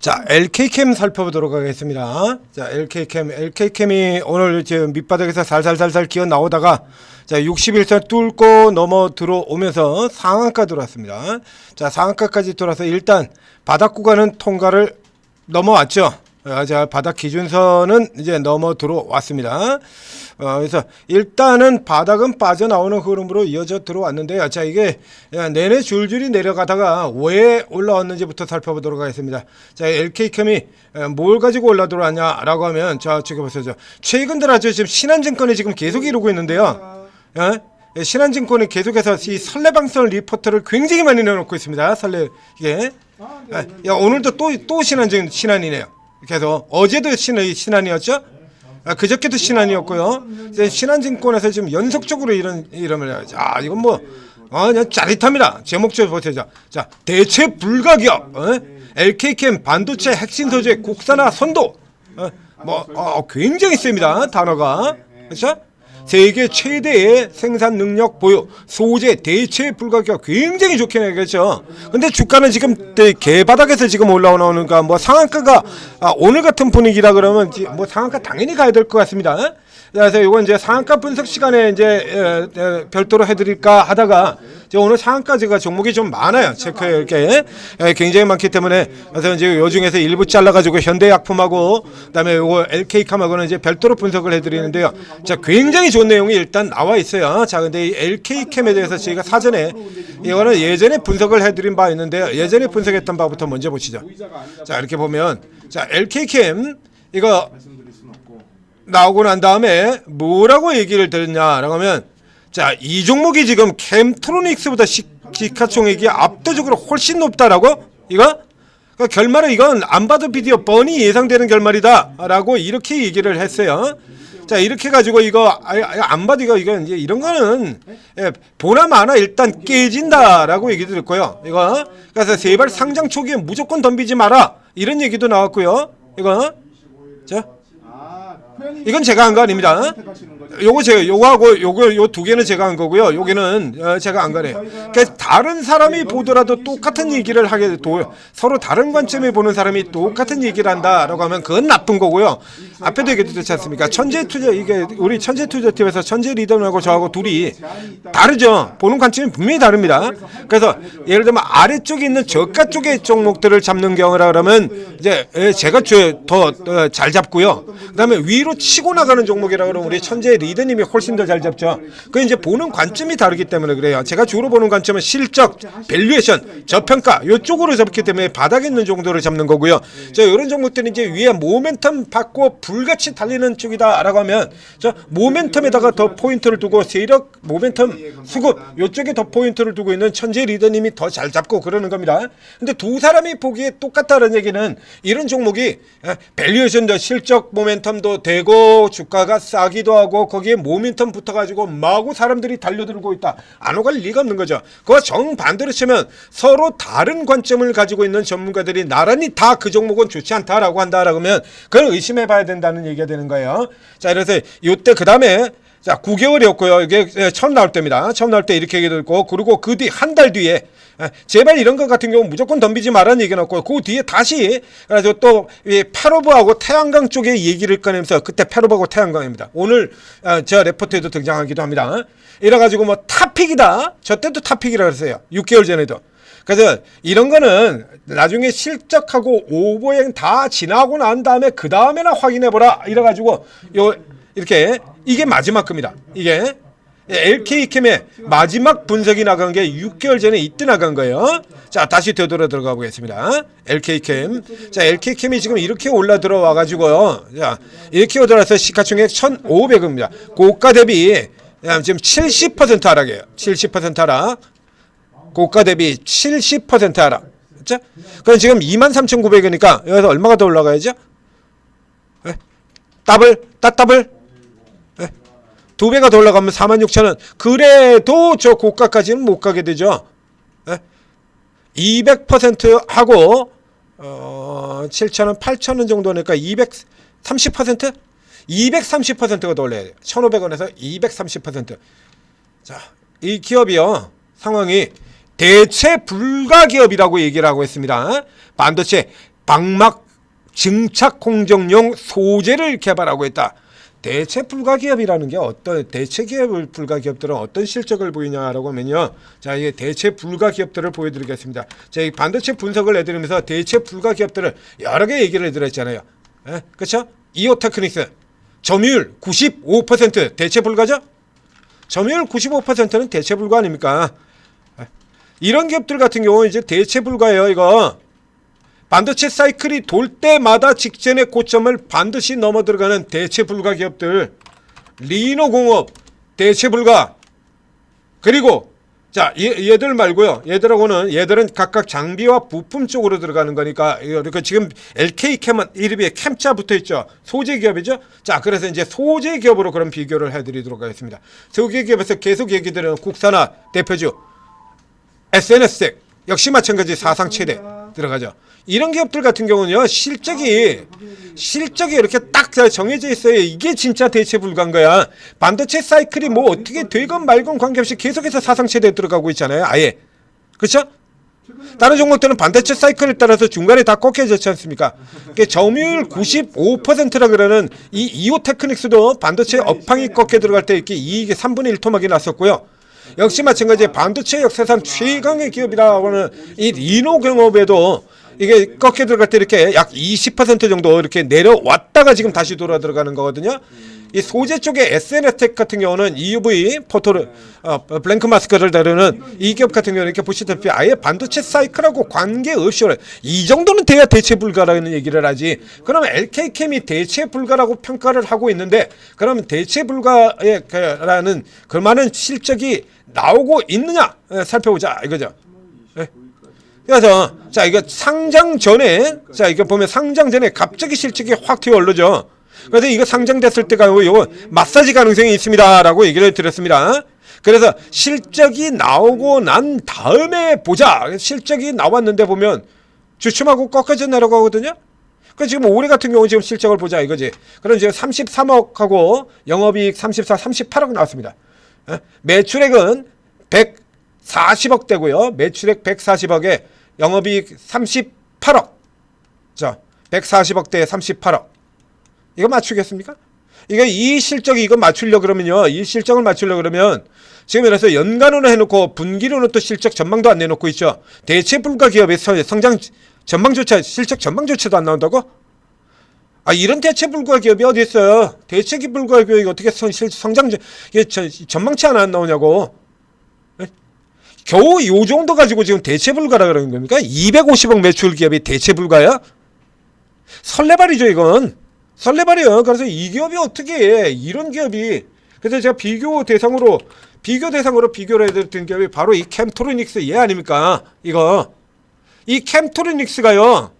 자, LK캠 살펴보도록 하겠습니다. 자, LK캠이 오늘 지금 밑바닥에서 살살살살 기어 나오다가 자, 61선 뚫고 넘어 들어오면서 상한가 들어왔습니다. 자, 상한가까지 돌아서 일단 바닥 구간은 통과를 넘어왔죠. 자, 바닥 기준선은 이제 넘어 들어왔습니다. 그래서 일단은 바닥은 빠져나오는 흐름으로 이어져 들어왔는데요. 자, 이게 내내 줄줄이 내려가다가 왜 올라왔는지부터 살펴보도록 하겠습니다. 자, LK캠이 뭘 가지고 올라 들어왔냐라고 하면 자, 지금 보세요. 최근 들어 지금 신한증권이 지금 계속 이루고 있는데요. 신한증권이 계속해서 이 설레방설 리포트를 굉장히 많이 내놓고 있습니다. 이게 오늘도 또 신한이네요. 그래서 어제도 신한이었죠. 그저께도 신한이었고요. 신한증권에서 지금 연속적으로 이러면 이건 뭐 그냥 짜릿합니다. 제목 좀 보세요. 자, 대체 불가기업 LK캠 반도체 핵심 소재 국산화 선도 굉장히 셉니다. 단어가 그렇죠? 세계 최대의 생산 능력 보유, 소재 대체 불가격 굉장히 좋게 내겠죠. 근데 주가는 지금 개바닥에서 지금 올라오니까 뭐 상한가가 오늘 같은 분위기라 그러면 뭐 상한가 당연히 가야 될 것 같습니다. 그래서 이건 이제 상한가 분석 시간에 이제 별도로 해드릴까 하다가 오늘 상한가지가 종목이 좀 많아요. 체크에 이렇게 굉장히 많기 때문에 그래서 이제 요 중에서 일부 잘라가지고 현대약품하고 그다음에 요거 LK캠하고는 이제 별도로 분석을 해드리는데요. 자, 굉장히 좋은 내용이 일단 나와 있어요. 자, 근데 이 LK캠에 대해서 저희가 사전에 이거는 예전에 분석을 해드린 바 있는데요. 예전에 분석했던 바부터 먼저 보시죠. 자, 이렇게 보면 자, LK캠 이거 나오고 난 다음에 뭐라고 얘기를 들었냐라고 하면 자, 이 종목이 지금 캠트로닉스보다 시가총액이 압도적으로 훨씬 높다라고? 이거? 그러니까 결말은 이건 안 봐도 비디오 뻔히 예상되는 결말이다라고 이렇게 얘기를 했어요. 자, 이렇게 가지고 이거 안 봐도 이거 이제 이런 거는 보나마나 일단 깨진다라고 얘기 들었고요. 이거 그래서 세발 상장 초기에 무조건 덤비지 마라 이런 얘기도 나왔고요. 이거 자. 이건 제가 한 거 아닙니다. 요거하고 요 두 개는 제가 한 거고요. 여기는 제가 안 가네요. 그러니까 다른 사람이 보더라도 똑같은 얘기를 하게 서로 다른 관점에 보는 사람이 똑같은 얘기를 한다라고 하면 그건 나쁜 거고요. 앞에도 얘기했지 않습니까? 천재투자 이게 우리 천재투자팀에서 천재 리더하고 저하고 둘이 다르죠. 보는 관점이 분명히 다릅니다. 그래서 예를 들면 아래쪽에 있는 저가 쪽의 종목들을 잡는 경우라 그러면 이제 제가 더 잘 잡고요. 그다음에 위로 치고 나가는 종목이라 그러면 우리 천재 리더님이 훨씬 더 잘 잡죠. 그 이제 보는 관점이 다르기 때문에 그래요. 제가 주로 보는 관점은 실적, 밸류에이션, 저평가 이쪽으로 잡기 때문에 바닥에 있는 정도를 잡는 거고요. 자, 이런 종목들은 이제 위에 모멘텀 받고 불같이 달리는 쪽이다라고 하면 저 모멘텀에다가 더 포인트를 두고 세력, 모멘텀, 수급 이쪽에 더 포인트를 두고 있는 천재 리더님이 더 잘 잡고 그러는 겁니다. 근데 두 사람이 보기에 똑같다는 얘기는 이런 종목이 밸류에이션도 실적 모멘텀도 되고 주가가 싸기도 하고 거기에 모멘텀 붙어가지고 마구 사람들이 달려들고 있다. 안 오갈 리가 없는 거죠. 그거 정반대로 치면 서로 다른 관점을 가지고 있는 전문가들이 나란히 다 그 종목은 좋지 않다라고 한다라고 하면 그걸 의심해봐야 된다는 얘기가 되는 거예요. 자, 그래서 이때 그 다음에 자, 9개월이었고요. 이게 처음 나올 때입니다. 처음 나올 때 이렇게 얘기 듣고 그리고 그 뒤 한 달 뒤에 제발 이런 것 같은 경우 무조건 덤비지 말라는 얘기 나왔고 그 뒤에 다시 그래서 또 페로브하고 태양광 쪽에 얘기를 꺼내면서 그때 페로브하고 태양광입니다. 오늘 저 레포트에도 등장하기도 합니다. 이래가지고 뭐 탑픽이다. 저 때도 탑픽이라고 했어요. 6개월 전에도. 그래서 이런 거는 나중에 실적하고 오보행 다 지나고 난 다음에 그 다음에나 확인해보라. 이래가지고 이렇게 이게 마지막 겁니다. 이게 LK캠의 마지막 분석이 나간 게 6개월 전에 이때 나간 거예요. 자, 다시 되돌아 들어가 보겠습니다. LK캠. 자, LK캠이 지금 이렇게 올라 들어와 가지고요. 자, 이렇게 올라서 시가총액 1,500입니다. 고가 대비 지금 70% 하락이에요. 70% 하락. 고가 대비 70% 하락. 자, 그럼 지금 23,900이니까 여기서 얼마가 더 올라가야죠? 더블. 두 배가 더 올라가면 46,000원. 그래도 저 고가까지는 못 가게 되죠. 200% 하고 7,000원, 8,000원 정도니까 230%? 230%가 더 올라야 돼요. 1,500원에서 230%. 자, 이 기업이요. 상황이 대체 불가 기업이라고 얘기를 하고 있습니다. 반도체 방막 증착 공정용 소재를 개발하고 있다. 대체 불가 기업이라는 게 어떤 대체 기업을 불가 기업들은 어떤 실적을 보이냐라고 하면요. 자, 이게 대체 불가 기업들을 보여드리겠습니다. 자, 이 반도체 분석을 해드리면서 대체 불가 기업들을 여러 개 얘기를 해드렸잖아요. 예? 그렇죠? 이오테크닉스 점유율 95% 대체 불가죠? 점유율 95%는 대체 불가 아닙니까? 이런 기업들 같은 경우 이제 대체 불가예요. 이거 반도체 사이클이 돌 때마다 직전의 고점을 반드시 넘어 들어가는 대체 불가 기업들, 리노공업 대체 불가. 그리고 자, 얘들 말고요. 얘들은 각각 장비와 부품 쪽으로 들어가는 거니까 그러니까 지금 LK캠은 이름에 캠자 붙어 있죠. 소재 기업이죠. 자, 그래서 이제 소재 기업으로 그런 비교를 해드리도록 하겠습니다. 소재 기업에서 계속 얘기 드리는 국산화 대표주 SNS텍 역시 마찬가지 사상 최대 들어가죠. 이런 기업들 같은 경우는요, 실적이 이렇게 딱 정해져 있어요. 이게 진짜 대체 불가인 거야. 반도체 사이클이 뭐 어떻게 되건 말건 관계없이 계속해서 사상 최대에 들어가고 있잖아요. 아예. 그렇죠? 다른 종목들은 반도체 사이클에 따라서 중간에 다 꺾여졌지 않습니까? 점유율 95%라 그러는 이 이오테크닉스도 반도체 업황이 꺾여 들어갈 때 이렇게 이익이 3분의 1 토막이 났었고요. 역시 마찬가지 반도체 역사상 최강의 기업이라고 하는 이 리노경업에도 이게 꺾여 들어갈 때 이렇게 약 20% 정도 이렇게 내려왔다가 지금 다시 돌아 들어가는 거거든요. 이 소재 쪽에 SNS텍 같은 경우는 EUV 포토를 블랭크 마스크를 다루는 이 기업 같은 경우는 이렇게 보시다시피 아예 반도체 사이클하고 관계없이 이 정도는 돼야 대체 불가라는 얘기를 하지. 그러면 LK캠이 대체 불가라고 평가를 하고 있는데 그러면 대체 불가라는 그 많은 실적이 나오고 있느냐 살펴보자 이거죠. 네. 그래서 자, 이거 상장 전에 이거 보면 상장 전에 갑자기 실적이 확 튀어오르죠. 그래서 이거 상장됐을 때가 요거 마사지 가능성이 있습니다라고 얘기를 드렸습니다. 그래서 실적이 나오고 난 다음에 보자. 실적이 나왔는데 보면 주춤하고 꺾어져 내려가거든요. 그래서 지금 올해 같은 경우 지금 실적을 보자 이거지. 그럼 지금 33억하고 영업이익 34, 38억 나왔습니다. 매출액은 140억대고요. 매출액 140억에 영업이익 38억. 자, 140억대에 38억. 이거 맞추겠습니까? 이 실적이 이거 맞추려고 그러면요. 이 실적을 맞추려고 그러면 지금 그래서 연간으로 해놓고 분기로는 또 실적 전망도 안 내놓고 있죠. 대체 불가 기업의 성장 전망조차 실적 전망조차도 안 나온다고? 아, 이런 대체 불가 기업이 어디 있어요? 대체 불가 기업이 어떻게 성장 전망치 하나 안 나오냐고? 겨우 요 정도 가지고 지금 대체 불가라 그러는 겁니까? 250억 매출 기업이 대체 불가야? 설레발이죠, 이건. 설레발이에요. 그래서 이 기업이 어떻게 해? 이런 기업이. 그래서 제가 비교 대상으로 비교를 해드렸던 기업이 바로 이 캠토로닉스 얘 아닙니까? 이거. 이 캠토로닉스가요.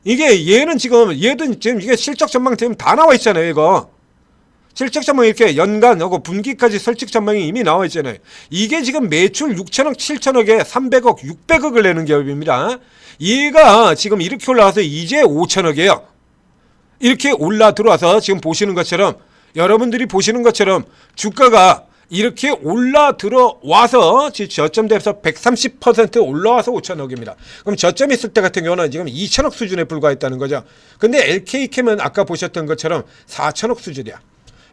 얘도 지금 이게 실적 전망 지금 다 나와 있잖아요, 이거. 실적 전망 이렇게 연간하고 분기까지 실적 전망이 이미 나와 있잖아요. 이게 지금 매출 6천억, 7천억에 300억, 600억을 내는 기업입니다. 얘가 지금 이렇게 올라와서 이제 5천억이에요. 이렇게 올라 들어와서 지금 보시는 것처럼 여러분들이 보시는 것처럼 주가가 이렇게 올라 들어와서 저점 대비해서 130% 올라와서 5천억입니다. 그럼 저점 있을 때 같은 경우는 지금 2천억 수준에 불과했다는 거죠. 근데 LK캠은 아까 보셨던 것처럼 4천억 수준이야.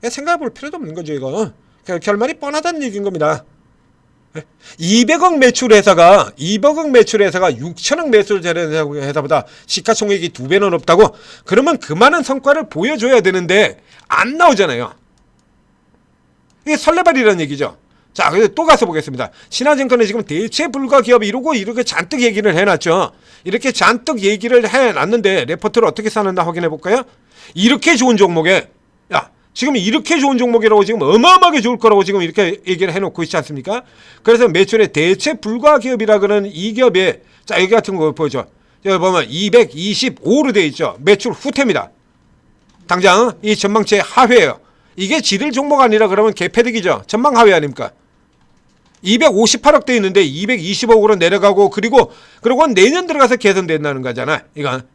생각해 볼 필요도 없는 거죠, 이거. 결말이 뻔하다는 얘기인 겁니다. 200억 매출 회사가 6천억 매출 회사보다 시가총액이 2배는 높다고? 그러면 그 많은 성과를 보여줘야 되는데 안 나오잖아요. 이게 설레발이라는 얘기죠. 자, 그래서 또 가서 보겠습니다. 신한증권은 지금 대체 불가 기업 이렇게 잔뜩 얘기를 해놨죠. 이렇게 잔뜩 얘기를 해놨는데 레포트를 어떻게 쌓는다 확인해 볼까요? 이렇게 좋은 종목에 지금 이렇게 좋은 종목이라고 지금 어마어마하게 좋을 거라고 지금 이렇게 얘기를 해놓고 있지 않습니까? 그래서 매출의 대체 불가 기업이라 그러는 이 기업에 자, 여기 같은 거 보죠. 여기 보면 225로 되어 있죠. 매출 후퇴입니다. 당장 이 전망치 하회예요. 이게 지들 종목 아니라 그러면 개패득이죠. 전망 하회 아닙니까? 258억 돼 있는데 220억으로 내려가고 그리고 내년 들어가서 개선된다는 거잖아. 이건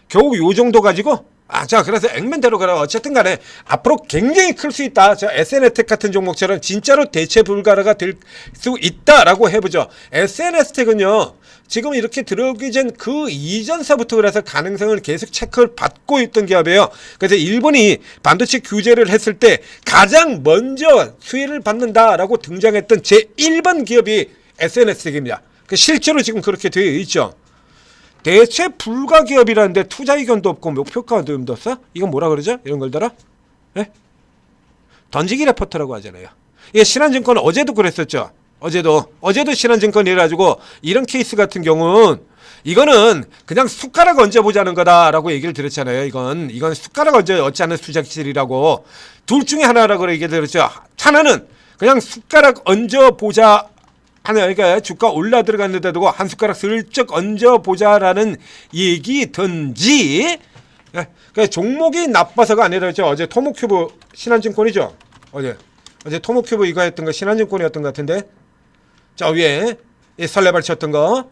겨우 요 정도 가지고 자, 그래서 액면대로 그래 어쨌든 간에 앞으로 굉장히 클 수 있다. 저 SNS텍 같은 종목처럼 진짜로 대체 불가가 될 수 있다라고 해보죠. SNS텍은요, 지금 이렇게 들어오기 전 그 이전서부터 그래서 가능성을 계속 체크를 받고 있던 기업이에요. 그래서 일본이 반도체 규제를 했을 때 가장 먼저 수혜를 받는다라고 등장했던 제1번 기업이 SNS입니다. 실제로 지금 그렇게 되어 있죠. 대체 불가 기업이라는데 투자 의견도 없고 목표가도 없어? 이건 뭐라 그러죠? 이런 걸더라? 네? 던지기 레포트라고 하잖아요. 예, 신한증권 어제도 그랬었죠. 어제도 신한증권 이래가지고 이런 케이스 같은 경우는 이거는 그냥 숟가락 얹어보자는 거다라고 얘기를 드렸잖아요. 이건 숟가락 얹자는 수작질이라고 둘 중에 하나라고 얘기를 드렸죠. 하나는 그냥 숟가락 얹어보자 하나, 그러니까 주가 올라 들어갔는데 두고 한 숟가락 슬쩍 얹어보자라는 얘기든지, 그러니까 종목이 나빠서가 아니라 그랬죠. 어제 토모큐브 신한증권이죠. 어제 토모큐브 이거 했던 거 신한증권이었던 것 같은데, 저 위에 이 설레발 쳤던 거,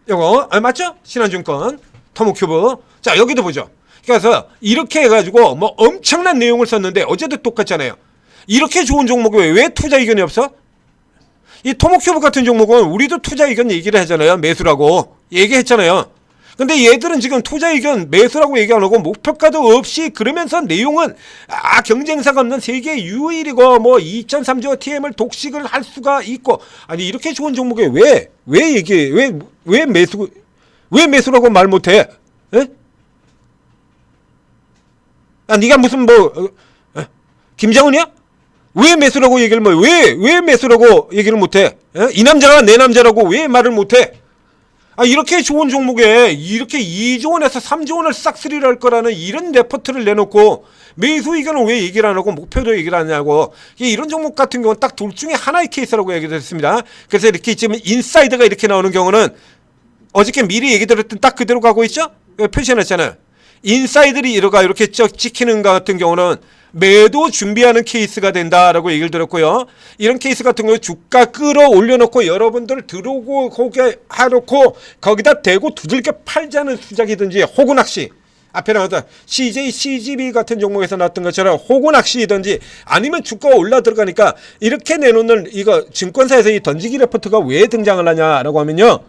요거 맞죠? 신한증권 토모큐브. 자, 여기도 보죠. 그래서 이렇게 해가지고 뭐 엄청난 내용을 썼는데 어제도 똑같잖아요. 이렇게 좋은 종목이 왜 투자 의견이 없어? 이 토모큐브 같은 종목은 우리도 투자 의견 얘기를 하잖아요. 매수라고 얘기했잖아요. 근데 얘들은 지금 투자 의견 매수라고 얘기 안 하고 목표가도 없이 그러면서 내용은 경쟁사가 없는 세계 유일이고 뭐 2.3조 TM을 독식을 할 수가 있고, 아니 이렇게 좋은 종목에 왜 매수라고 말 못해? 에? 네가 무슨 김정은이야? 왜 매수라고 얘기를 왜 매수라고 얘기를 못해? 이 남자가 내 남자라고 왜 말을 못해? 이렇게 좋은 종목에 이렇게 2조 원에서 3조 원을 싹쓸이를 할 거라는 이런 레포트를 내놓고 매수 의견은 왜 얘기를 안 하고 목표도 얘기를 안 하냐고. 이런 종목 같은 경우는 딱 둘 중에 하나의 케이스라고 얘기를 했습니다. 그래서 이렇게 지금 인사이드가 이렇게 나오는 경우는 어저께 미리 얘기 드렸던 딱 그대로 가고 있죠? 표시해놨잖아요. 인사이드들이 이렇게 찍히는 것 같은 경우는 매도 준비하는 케이스가 된다라고 얘기를 들었고요. 이런 케이스 같은 경우 주가 끌어올려놓고 여러분들 들어오고 거기에 해놓고 거기다 대고 두들겨 팔자는 수작이든지 호구낚시, 앞에 나왔던 CJ, CGB 같은 종목에서 나왔던 것처럼 호구낚시이든지 아니면 주가가 올라 들어가니까 이렇게 내놓는 이거 증권사에서 이 던지기 레포트가 왜 등장을 하냐라고 하면요.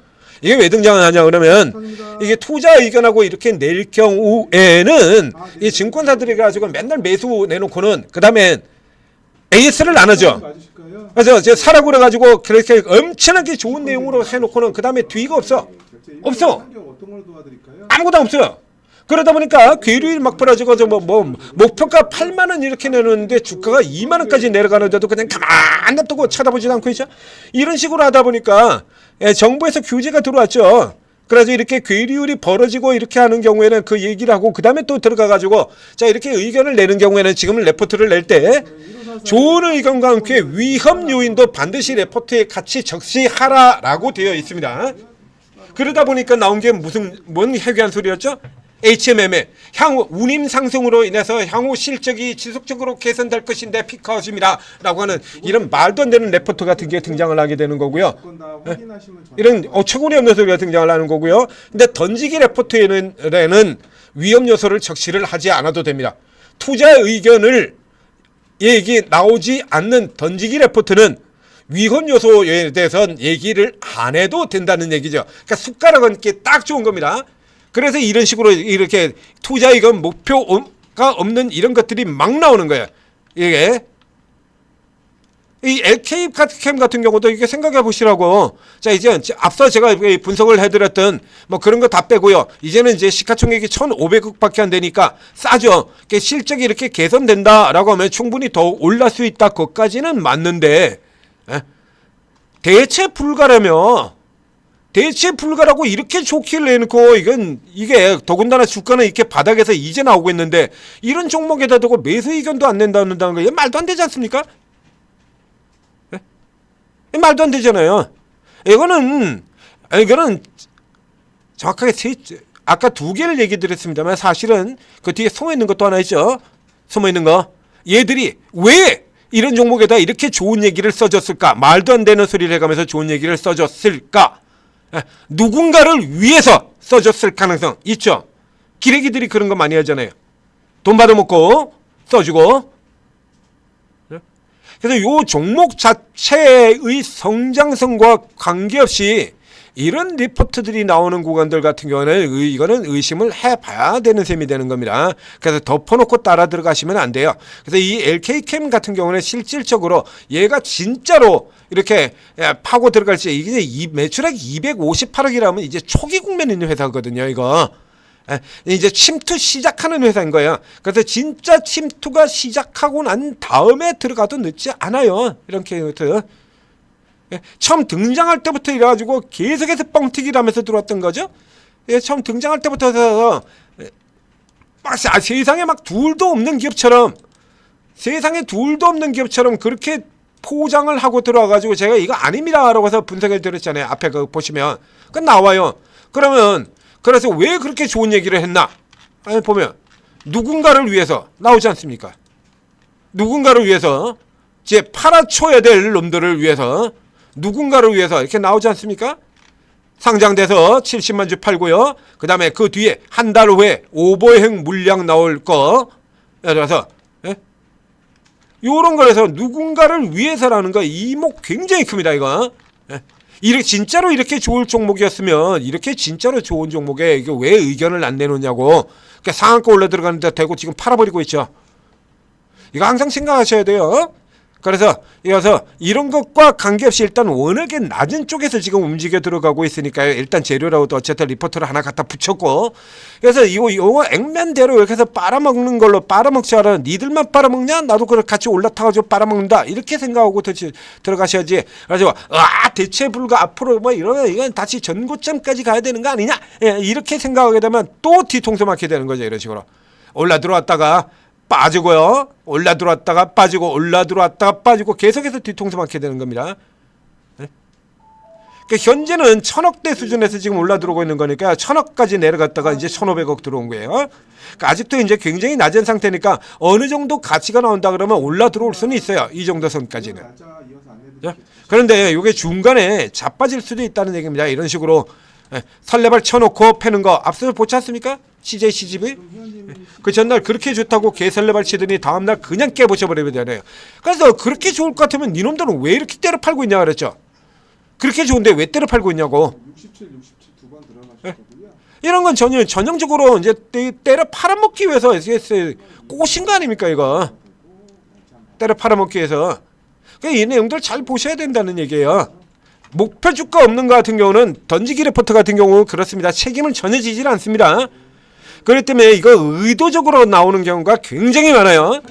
이게 왜 등장을 하냐 그러면 이게 투자 의견하고 이렇게 낼 경우에는 이 증권사들이 가지고 맨날 매수 내놓고는 그 다음에 AS를 안 하죠. 그래서 제가 사라고 그래가지고 그렇게 엄청나게 좋은 내용으로 해놓고는 그 다음에 뒤가 없어. 아무것도 없어요. 그러다 보니까 괴류일 막 벌어지고 목표가 8만 원 이렇게 내놓는데 주가가 2만 원까지 내려가는데도 그냥 가만 냅두고 쳐다보지도 않고 있죠. 이런 식으로 하다 보니까 정부에서 규제가 들어왔죠. 그래서 이렇게 괴리율이 벌어지고 이렇게 하는 경우에는 그 얘기를 하고 그 다음에 또 들어가가지고 자 이렇게 의견을 내는 경우에는 지금 레포트를 낼 때 좋은 의견과 함께 위험 요인도 반드시 레포트에 같이 적시하라라고 되어 있습니다. 그러다 보니까 나온 게 뭔 해괴한 소리였죠? HMM의 향후 운임 상승으로 인해서 향후 실적이 지속적으로 개선될 것인데 피크아웃입니다 라고 하는 이런 말도 안 되는 레포트 같은 게 등장을 하게 되는 거고요. 이런 어처구니 없는 소리가 등장을 하는 거고요. 근데 던지기 레포트에는 위험 요소를 적시를 하지 않아도 됩니다. 투자 의견을 얘기 나오지 않는 던지기 레포트는 위험 요소에 대해서는 얘기를 안 해도 된다는 얘기죠. 그러니까 숟가락 얹기 딱 좋은 겁니다. 그래서 이런 식으로 이렇게 투자 의견 목표가 없는 이런 것들이 막 나오는 거예요. 이게 이 LK캠 같은 경우도 이게 생각해 보시라고. 자 이제 앞서 제가 분석을 해드렸던 뭐 그런 거 다 빼고요. 이제는 이제 시가총액이 1,500억밖에 안 되니까 싸죠. 실적이 이렇게 개선된다라고 하면 충분히 더 올릴 수 있다. 그것까지는 맞는데 대체 불가라며. 대체 불가라고 이렇게 좋기를 내놓고 이게 더군다나 주가는 이렇게 바닥에서 이제 나오고 있는데 이런 종목에다 두고 매수 의견도 안 낸다는 거 말도 안 되지 않습니까? 네? 말도 안 되잖아요. 이거는 정확하게 아까 두 개를 얘기 드렸습니다만 사실은 그 뒤에 숨어 있는 것도 하나 있죠. 숨어 있는 거. 얘들이 왜 이런 종목에다 이렇게 좋은 얘기를 써줬을까? 말도 안 되는 소리를 해가면서 좋은 얘기를 써줬을까? 누군가를 위해서 써줬을 가능성 있죠. 기레기들이 그런 거 많이 하잖아요. 돈 받아먹고 써주고 그래서 요 종목 자체의 성장성과 관계없이 이런 리포트들이 나오는 구간들 같은 경우는 이거는 의심을 해봐야 되는 셈이 되는 겁니다. 그래서 덮어놓고 따라 들어가시면 안 돼요. 그래서 이 LK캠 같은 경우는 실질적으로 얘가 진짜로 이렇게 파고 들어갈지, 이게 이 매출액 258억이라면 이제 초기 국면에 있는 회사거든요. 이거 이제 침투 시작하는 회사인 거예요. 그래서 진짜 침투가 시작하고 난 다음에 들어가도 늦지 않아요. 이런 케이트 처음 등장할 때부터 이래가지고 계속해서 뻥튀기라면서 들어왔던 거죠. 처음 등장할 때부터 해서 막 세상에 막 둘도 없는 기업처럼, 세상에 둘도 없는 기업처럼 그렇게 포장을 하고 들어와가지고 제가 이거 아닙니다라고 해서 분석을 드렸잖아요. 앞에 그 보시면 그 나와요. 그러면 그래서 왜 그렇게 좋은 얘기를 했나? 아니, 보면 누군가를 위해서 나오지 않습니까? 누군가를 위해서, 제 팔아쳐야 될 놈들을 위해서, 누군가를 위해서 이렇게 나오지 않습니까? 상장돼서 70만 주 팔고요. 그 다음에 그 뒤에 한 달 후에 오버행 물량 나올 거, 그래서 요런 거라서 누군가를 위해서라는 거, 이목 굉장히 큽니다. 이거 이렇게 진짜로 이렇게 좋을 종목이었으면, 이렇게 진짜로 좋은 종목에 이게 왜 의견을 안 내놓냐고. 그러니까 상한가 올라 들어가는데 대고 지금 팔아버리고 있죠. 이거 항상 생각하셔야 돼요. 그래서 이어서 이런 것과 관계없이 일단 워낙에 낮은 쪽에서 지금 움직여 들어가고 있으니까요. 일단 재료라고도 어쨌든 리포트를 하나 갖다 붙였고, 그래서 이거 액면대로 이렇게 해서 빨아먹는 걸로, 빨아먹지 않아. 니들만 빨아먹냐? 나도 그걸 같이 올라타가지고 빨아먹는다. 이렇게 생각하고 들어가셔야지. 그래서 대체 불가, 앞으로 뭐 이러면 이건 다시 전고점까지 가야 되는 거 아니냐? 이렇게 생각하게 되면 또 뒤통수 맞게 되는 거죠. 이런 식으로 올라 들어왔다가 빠지고요. 올라 들어왔다가 빠지고, 올라 들어왔다가 빠지고, 계속해서 뒤통수 맞게 되는 겁니다. 그러니까 현재는 1000억대 수준에서 지금 올라 들어오고 있는 거니까 1000억까지 내려갔다가 이제 1500억 들어온 거예요. 그러니까 아직도 이제 굉장히 낮은 상태니까 어느 정도 가치가 나온다 그러면 올라 들어올 수는 있어요. 이 정도 선까지는. 그런데 이게 중간에 자빠질 수도 있다는 얘기입니다. 이런 식으로 설레발 쳐놓고 패는 거 앞서 보지 않습니까? CJ CGV 그 전날 그렇게 좋다고 개설레발 치더니 다음날 그냥 깨부셔버리면 되네요. 그래서 그렇게 좋을 것 같으면 니놈들은 왜 이렇게 때려 팔고 있냐 그랬죠. 그렇게 좋은데 왜 때려 팔고 있냐고. 67 두 번 들어가셨거든요. 이런 건 전형적으로 이제 때려 팔아먹기 위해서 꼬신 거 아닙니까 이거. 때려 팔아먹기 위해서. 이 내용들 잘 보셔야 된다는 얘기예요. 목표 주가 없는 거 같은 경우는, 던지기 리포트 같은 경우는 그렇습니다. 책임을 전혀 지질 않습니다. 그렇기 때문에 이거 의도적으로 나오는 경우가 굉장히 많아요.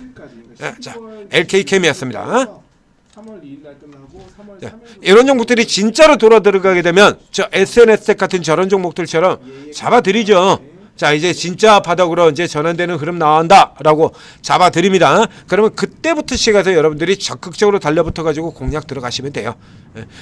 자, LK캠이었습니다. 3월 2일 날 끝나고 3월 3일 이런 종목들이 진짜로 돌아 들어가게 되면 저 SNS 같은 저런 종목들처럼 잡아드리죠. 자, 이제 진짜 바닥으로 이제 전환되는 흐름 나온다라고 잡아드립니다. 그러면 그때부터 시작해서 여러분들이 적극적으로 달려붙어가지고 공략 들어가시면 돼요.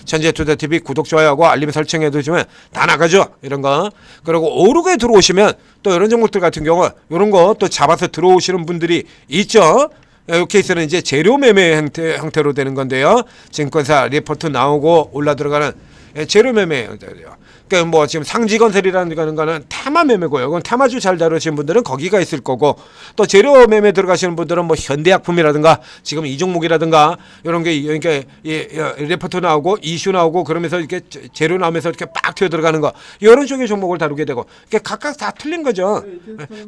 천재투자TV 구독, 좋아요하고 알림 설정해두시면 다 나가죠. 이런 거. 그리고 오르게 들어오시면 또 이런 종목들 같은 경우 이런 거 또 잡아서 들어오시는 분들이 있죠. 이 케이스는 이제 재료 매매 형태로 되는 건데요. 증권사 리포트 나오고 올라 들어가는 재료 매매 형태예요. 그러니까 뭐 지금 상지건설이라는 거는 테마 매매고요. 그건 테마주 잘 다루시는 분들은 거기가 있을 거고, 또 재료 매매 들어가시는 분들은 뭐 현대약품이라든가 지금 이 종목이라든가 이런 게 이렇게 리포트 나오고 이슈 나오고 그러면서 이렇게 재료 나오면서 이렇게 빡 튀어 들어가는 거, 이런 쪽의 종목을 다루게 되고, 이게 각각 다 틀린 거죠.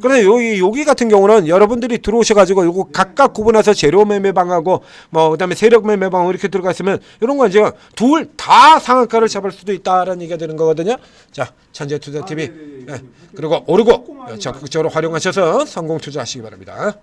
그런데 여기 같은 경우는 여러분들이 들어오셔가지고 요거 각각 구분해서 재료 매매방하고 뭐 그다음에 세력 매매방 이렇게 들어가 있으면 이런 건 이제 둘 다 상한가를 잡을 수도 있다라는 얘기가 되는 거거든요. 자, 천재투자TV 그리고 오르고 적극적으로 활용하셔서 성공 투자하시기 바랍니다.